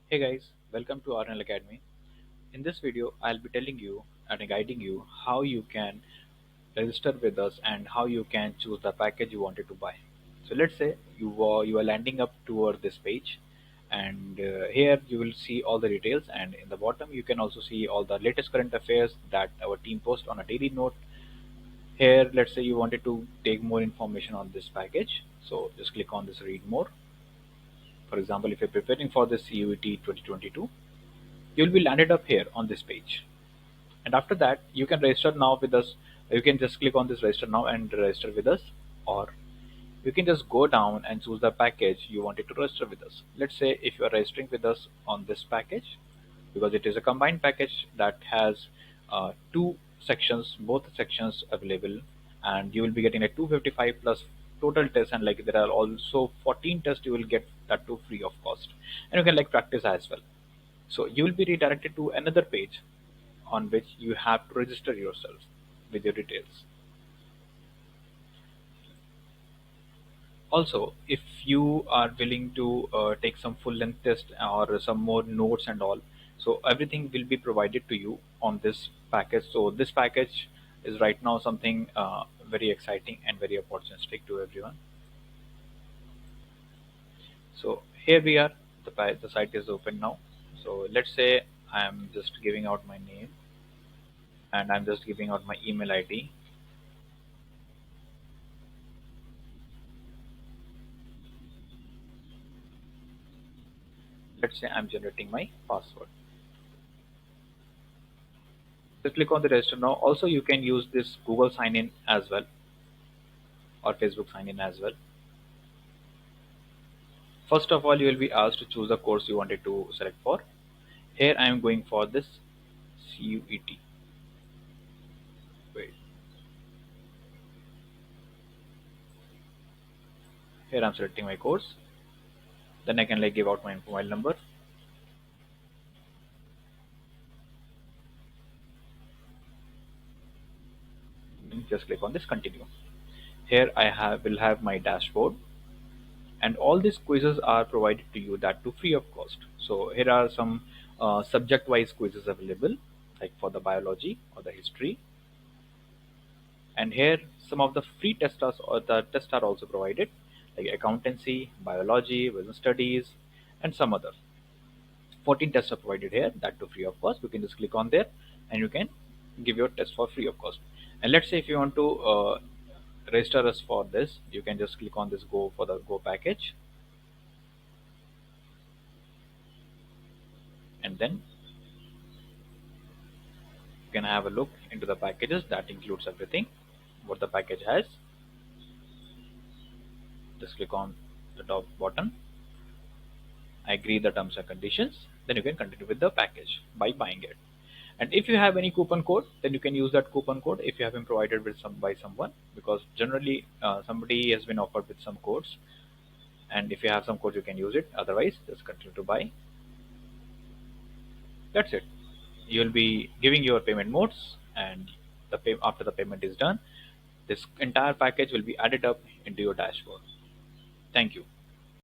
Hey guys, welcome to RNL Academy. In this video, I'll be telling you and guiding you how you can register with us and how you can choose the package you wanted to buy. So let's say you are landing up toward this page, and here you will see all the details, and in the bottom you can also see all the latest current affairs that our team posts on a daily note. Here, let's say you wanted to take more information on this package, so just click on this read more. For example, if you're preparing for the CUET 2022, you'll be landed up here on this page, and after that you can register now with us. You can just click on this register now and register with us, or you can just go down and choose the package you wanted to register with us. Let's say if you are registering with us on this package, because it is a combined package that has two sections, both sections available, and you will be getting a 255 plus total test, and like there are also 14 tests you will get that too free of cost, and you can like practice as well. So you will be redirected to another page on which you have to register yourself with your details. Also, if you are willing to take some full length test or some more notes and all, so everything will be provided to you on this package. So this package is right now something very exciting and very opportunistic to everyone. So here we are, the site is open now. So let's say I'm just giving out my name and I'm just giving out my email ID. Let's say I'm generating my password. So click on the register now. Also, you can use this Google sign in as well, or Facebook sign in as well. First of all, you will be asked to choose the course you wanted to select for. Here I am going for this CUET. Wait, here I'm selecting my course. Then I can like give out my mobile number. Just click on this continue. Here I will have my dashboard, and all these quizzes are provided to you that too free of cost. So here are some subject wise quizzes available, like for the biology or the history. And here some of the free tests are, or the tests are also provided, like accountancy, biology, business studies, and some other 14 tests are provided here, that too free of cost. You can just click on there and you can give your test for free of cost. And let's say if you want to register us for this, you can just click on this go for the go package, and then you can have a look into the packages that includes everything what the package has. Just click on the top button, agree the terms and conditions, then you can continue with the package by buying it. And if you have any coupon code, then you can use that coupon code if you have been provided with some by someone, because generally somebody has been offered with some codes, and if you have some codes you can use it, otherwise just continue to buy. That's it. You will be giving your payment modes, and after the payment is done, this entire package will be added up into your dashboard. Thank you.